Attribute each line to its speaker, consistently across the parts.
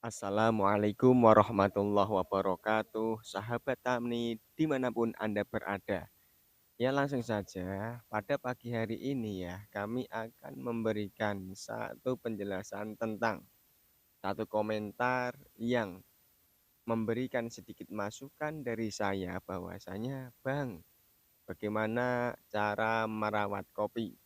Speaker 1: Assalamualaikum warahmatullahi wabarakatuh. Sahabat Tamni dimanapun Anda berada. Ya langsung saja, pada pagi hari ini ya, kami akan memberikan satu penjelasan tentang satu komentar yang memberikan sedikit masukan dari saya bahwasanya, Bang, bagaimana cara merawat kopi?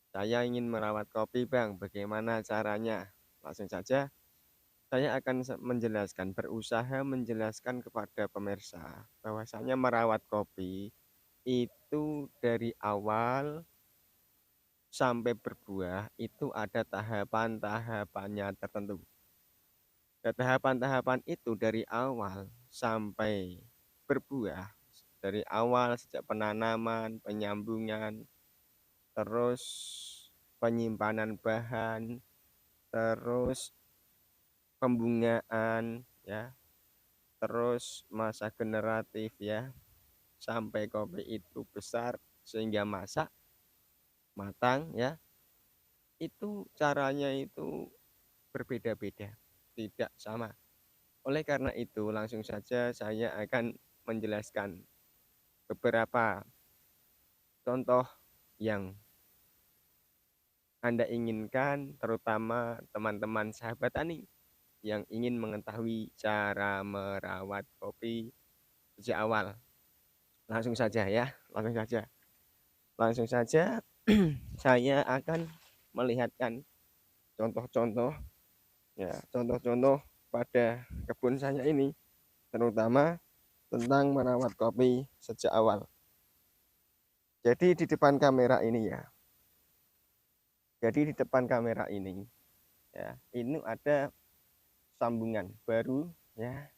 Speaker 1: Saya ingin merawat kopi, Bang. Bagaimana caranya? Langsung saja saya akan menjelaskan, berusaha menjelaskan kepada pemirsa bahwasanya merawat kopi itu dari awal sampai berbuah itu ada tahapan-tahapannya tertentu. Dan tahapan-tahapan itu dari awal sampai berbuah, dari awal sejak penanaman, penyambungan, terus penyimpanan bahan, terus pembungaan, ya, terus masa generatif ya, sampai kopi itu besar sehingga masak matang ya, itu caranya itu berbeda-beda, tidak sama. Oleh karena itu langsung saja saya akan menjelaskan beberapa contoh yang Anda inginkan, terutama teman-teman sahabat tani yang ingin mengetahui cara merawat kopi sejak awal. Langsung saja ya, langsung saja. Langsung saja saya akan melihatkan contoh-contoh, ya, contoh-contoh pada kebun saya ini, terutama tentang merawat kopi sejak awal. Jadi di depan kamera ini ya. Jadi di depan kamera ini ya, ini ada sambungan baru ya.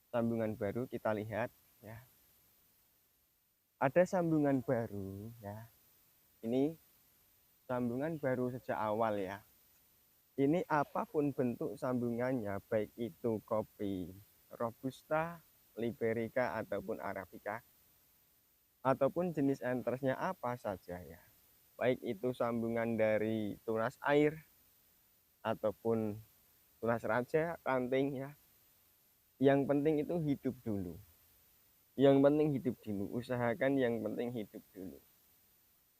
Speaker 1: Sambungan baru kita lihat ya. Ada sambungan baru ya. Ini sambungan baru sejak awal ya. Ini apapun bentuk sambungannya, baik itu kopi Robusta, Liberica, ataupun Arabica, ataupun jenis entersnya apa saja ya. Baik itu sambungan dari tunas air, ataupun tunas raja, ranting ya. Yang penting itu hidup dulu. Yang penting hidup dulu, usahakan yang penting hidup dulu.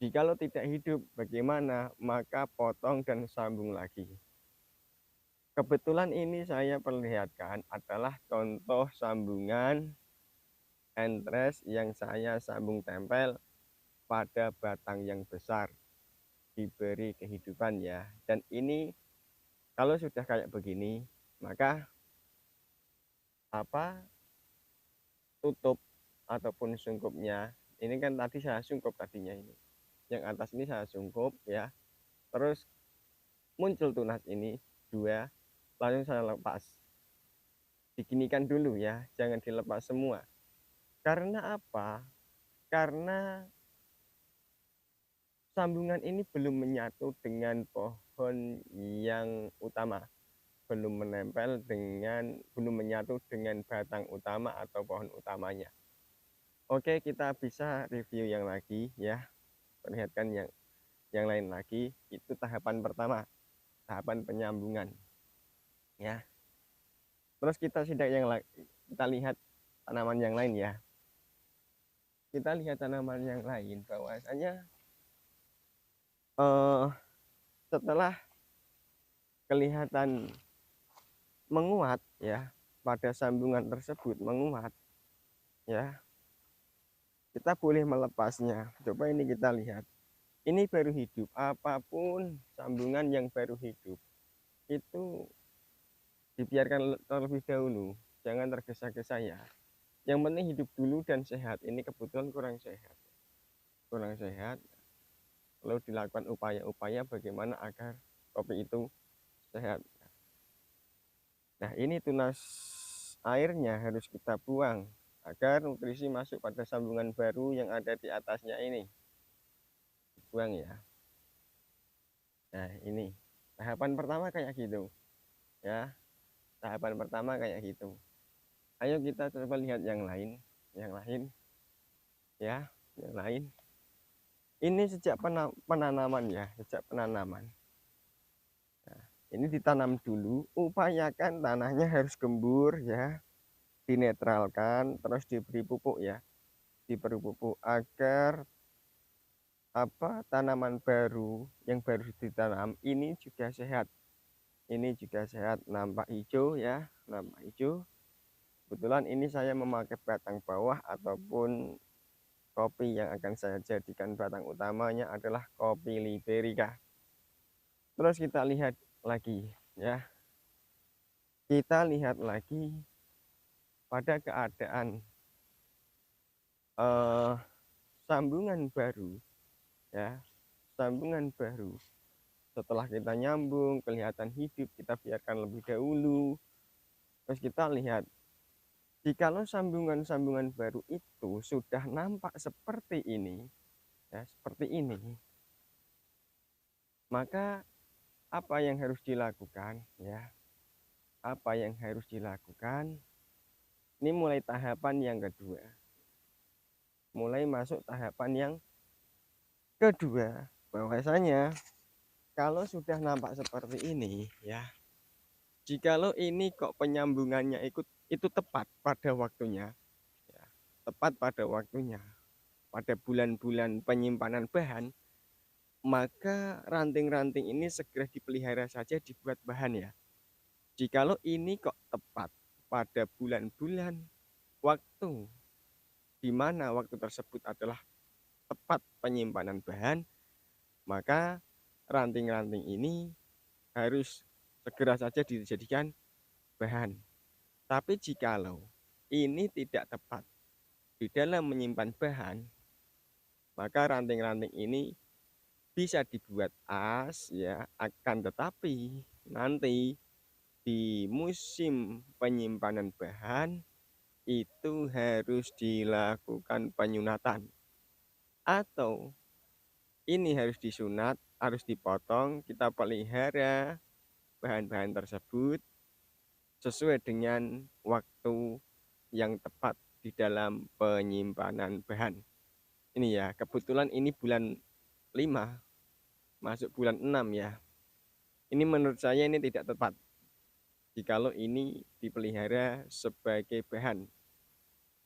Speaker 1: Jikalau tidak hidup, bagaimana? Maka potong dan sambung lagi. Kebetulan ini saya perlihatkan adalah contoh sambungan entres yang saya sambung tempel pada batang yang besar, diberi kehidupan ya. Dan ini kalau sudah kayak begini, maka apa tutup ataupun sungkupnya, ini kan tadi saya sungkup tadinya ini. Yang atas ini saya sungkup ya. Terus muncul tunas ini dua, langsung saya lepas. Diginikan dulu ya, jangan dilepas semua. Karena apa? Karena sambungan ini belum menyatu dengan pohon yang utama, belum menempel dengan, belum menyatu dengan batang utama atau pohon utamanya. Oke, kita bisa review yang lagi ya, perlihatkan yang lain lagi. Itu tahapan pertama, tahapan penyambungan ya. Terus kita sidak yang kita lihat tanaman yang lain ya. Kita lihat tanaman yang lain bahwasanya setelah kelihatan menguat ya, pada sambungan tersebut menguat ya, kita boleh melepasnya. Coba ini kita lihat, ini baru hidup. Apapun sambungan yang baru hidup itu dibiarkan terlebih dahulu, jangan tergesa-gesa ya. Yang penting hidup dulu dan sehat. Ini kebetulan kurang sehat, kurang sehat. Lalu dilakukan upaya-upaya bagaimana agar kopi itu sehat. Nah, ini tunas airnya harus kita buang agar nutrisi masuk pada sambungan baru yang ada di atasnya ini. Buang ya. Nah, ini tahapan pertama kayak gitu. Ya, tahapan pertama kayak gitu. Ayo kita coba lihat yang lain ya, yang lain. Ini sejak penanaman ya, sejak penanaman. Nah, Ini ditanam dulu, upayakan tanahnya harus gembur ya, dinetralkan, terus diberi pupuk ya, diberi pupuk agar tanaman baru yang baru ditanam ini juga sehat. Ini juga sehat, nampak hijau ya, nampak hijau. Kebetulan ini saya memakai batang bawah ataupun kopi yang akan saya jadikan batang utamanya adalah kopi Liberica. Terus kita lihat lagi ya. Kita lihat lagi pada keadaan sambungan baru ya. Sambungan baru. Setelah kita nyambung kelihatan hidup, kita biarkan lebih dahulu. Terus kita lihat jikalau sambungan-sambungan baru itu sudah nampak seperti ini, ya, seperti ini, maka apa yang harus dilakukan, ya? Apa yang harus dilakukan? Ini mulai tahapan yang kedua. Mulai masuk tahapan yang kedua. Bahwasanya kalau sudah nampak seperti ini, ya, jikalau ini kok penyambungannya itu tepat pada waktunya, ya, tepat pada waktunya, pada bulan-bulan penyimpanan bahan, maka ranting-ranting ini segera dipelihara saja, dibuat bahan ya. Jikalau ini kok tepat pada bulan-bulan waktu di mana waktu tersebut adalah tepat penyimpanan bahan, maka ranting-ranting ini harus segera saja dijadikan bahan. Tapi jikalau ini tidak tepat di dalam menyimpan bahan, maka ranting-ranting ini bisa dibuat as ya, akan tetapi nanti di musim penyimpanan bahan itu harus dilakukan penyunatan, atau ini harus disunat, harus dipotong, kita pelihara bahan-bahan tersebut sesuai dengan waktu yang tepat di dalam penyimpanan bahan. Ini ya, kebetulan ini bulan 5 masuk bulan 6 ya. Ini menurut saya ini tidak tepat jikalau ini dipelihara sebagai bahan.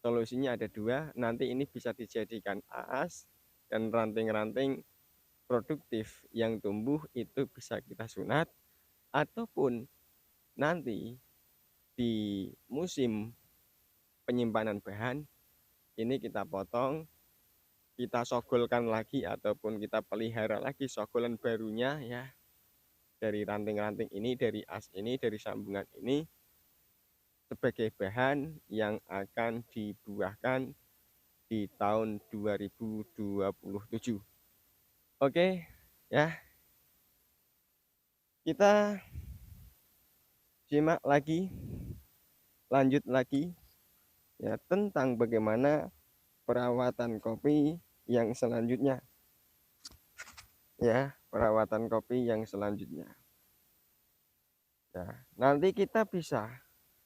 Speaker 1: Solusinya ada dua, nanti ini bisa dijadikan aas dan ranting-ranting produktif yang tumbuh itu bisa kita sunat, ataupun nanti di musim penyimpanan bahan ini kita potong, kita sogolkan lagi ataupun kita pelihara lagi sogolan barunya ya, dari ranting-ranting ini, dari as ini, dari sambungan ini sebagai bahan yang akan dibuahkan di tahun 2027. Oke ya, kita simak lagi, lanjut lagi ya, tentang bagaimana perawatan kopi yang selanjutnya ya, perawatan kopi yang selanjutnya ya. Nanti kita bisa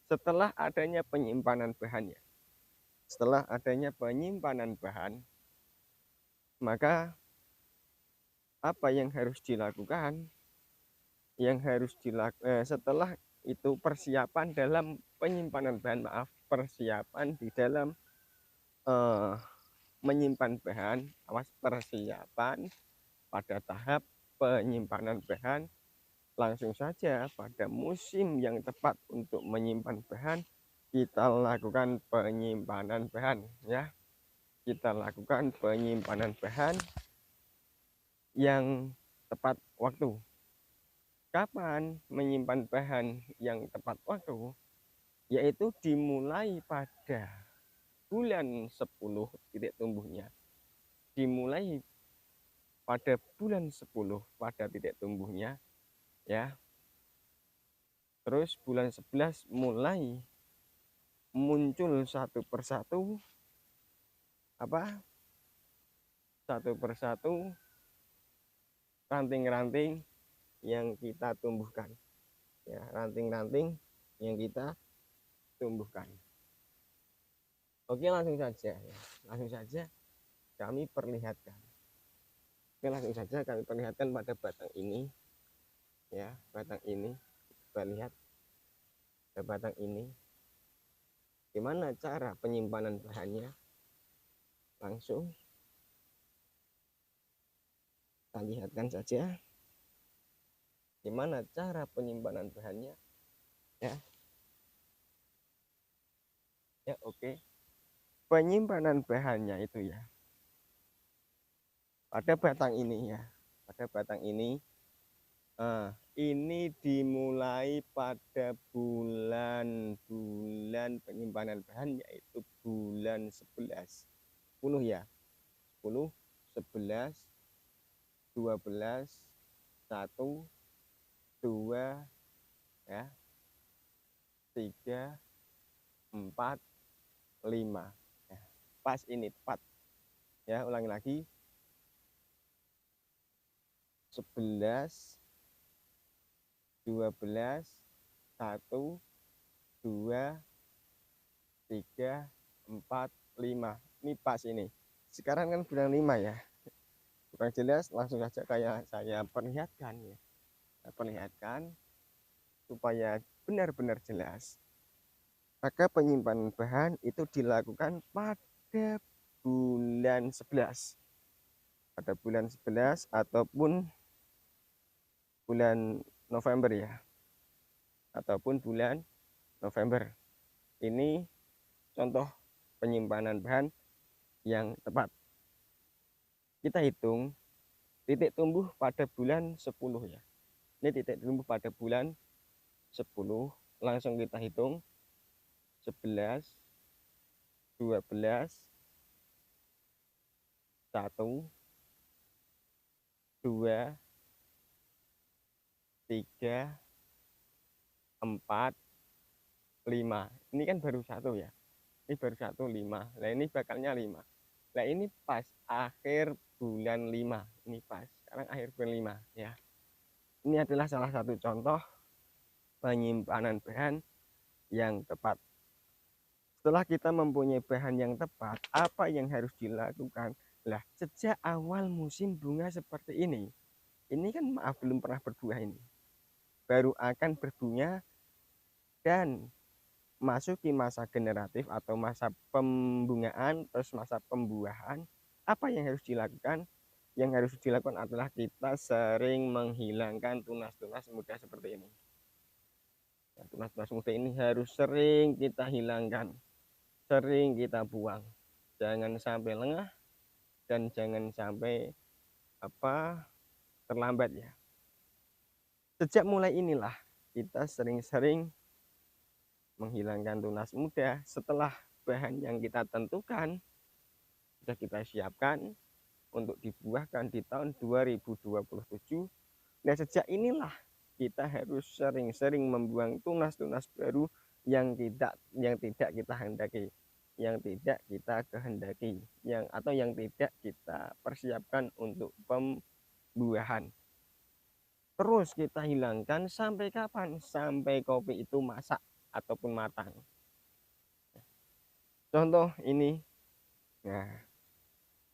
Speaker 1: setelah adanya penyimpanan bahan ya, setelah adanya penyimpanan bahan, maka apa yang harus dilakukan, setelah itu persiapan dalam penyimpanan bahan, persiapan di dalam menyimpan bahan, persiapan pada tahap penyimpanan bahan, langsung saja pada musim yang tepat untuk menyimpan bahan kita lakukan penyimpanan bahan ya. Kita lakukan penyimpanan bahan yang tepat waktu. Kapan menyimpan bahan yang tepat waktu? Yaitu dimulai pada bulan 10 titik tumbuhnya. Dimulai pada bulan 10 pada titik tumbuhnya ya. Terus bulan 11 mulai muncul satu persatu satu persatu ranting-ranting yang kita tumbuhkan ya, ranting-ranting yang kita tumbuhkan. Oke, langsung saja ya. Langsung saja kami perlihatkan. Oke, langsung saja kami perlihatkan pada batang ini ya, batang ini kita lihat ke batang ini. Gimana cara penyimpanan bahannya? Langsung kita lihatkan saja gimana cara penyimpanan bahannya, ya. Ya, oke. Penyimpanan bahannya itu ya pada batang ini ya, pada batang ini. Ini dimulai pada bulan penyimpanan bahan, yaitu bulan 11 ya, 10, 11, 12, 1, 2, ya, 3, 4, 5 ya, pas ini tepat ya. Ulangi lagi, 11, 12, 1, 2, 3, 4, 5. Ini pas ini. Sekarang kan bulan 5 ya. Kurang jelas, langsung saja kayak saya perlihatkan ya. Saya perlihatkan supaya benar-benar jelas. Maka penyimpanan bahan itu dilakukan pada bulan 11. Pada bulan 11 ataupun bulan November ya. Ataupun bulan November. Ini contoh penyimpanan bahan yang tepat. Kita hitung titik tumbuh pada bulan 10 ya. Ini titik tumbuh pada bulan 10. Langsung kita hitung 11, 12, 1, 2, 3, 4, 5. Ini kan baru 1 ya. Ini baru 1, 5. Nah, ini bakalnya 5. Nah, ini pas akhir bulan 5. Ini pas. Sekarang akhir bulan 5 ya. Ini adalah salah satu contoh penyimpanan bahan yang tepat. Setelah kita mempunyai bahan yang tepat, apa yang harus dilakukan? Lah, sejak awal musim bunga seperti ini kan maaf belum pernah berbuah ini. Baru akan berbunga dan masuki masa generatif atau masa pembungaan, terus masa pembuahan. Apa yang harus dilakukan? Yang harus dilakukan adalah kita sering menghilangkan tunas-tunas muda seperti ini. Tunas-tunas muda ini harus sering kita hilangkan, sering kita buang. Jangan sampai lengah dan jangan sampai terlambat ya. Sejak mulai inilah kita sering-sering menghilangkan tunas muda. Setelah bahan yang kita tentukan sudah kita siapkan untuk dibuahkan di tahun 2027. Nah, sejak inilah kita harus sering-sering membuang tunas-tunas baru yang tidak kita hendaki, yang tidak kita kehendaki, yang tidak kita persiapkan untuk pembuahan. Terus kita hilangkan sampai kapan? Sampai kopi itu masak ataupun matang. Contoh ini. Nah,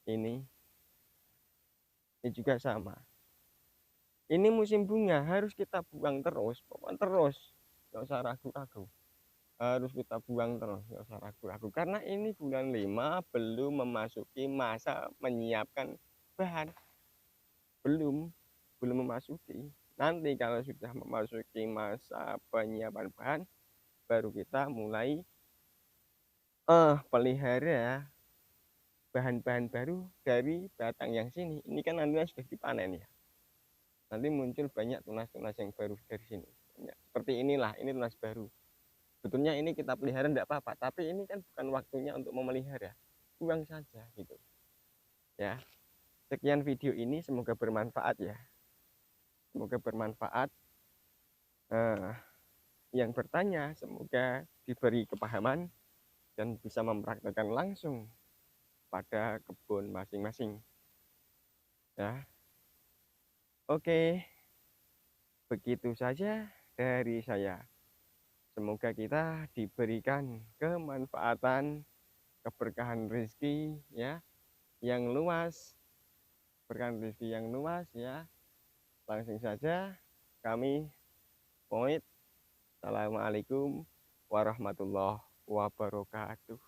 Speaker 1: ini juga sama. Ini musim bunga, harus kita buang terus, pokoknya terus, nggak usah ragu-ragu. Harus kita buang terus, nggak usah ragu-ragu. Karena ini bulan 5 belum memasuki masa menyiapkan bahan. Belum memasuki. Nanti kalau sudah memasuki masa penyiapan bahan, baru kita mulai pelihara bahan-bahan baru dari batang yang sini. Ini kan nantinya sudah dipanen ya. Nanti muncul banyak tunas-tunas yang baru dari sini. Seperti inilah, ini tunas baru. Sebetulnya ini kita pelihara tidak apa-apa, tapi ini kan bukan waktunya untuk memelihara. Buang saja gitu. Ya. Sekian video ini, semoga bermanfaat ya. Semoga bermanfaat. Yang bertanya semoga diberi kepahaman dan bisa mempraktekkan langsung pada kebun masing-masing. Ya. Oke. Begitu saja dari saya. Semoga kita diberikan kemanfaatan, keberkahan rezeki ya yang luas, berkahan rezeki yang luas ya. Langsung saja Kami pamit. Assalamualaikum warahmatullahi wabarakatuh.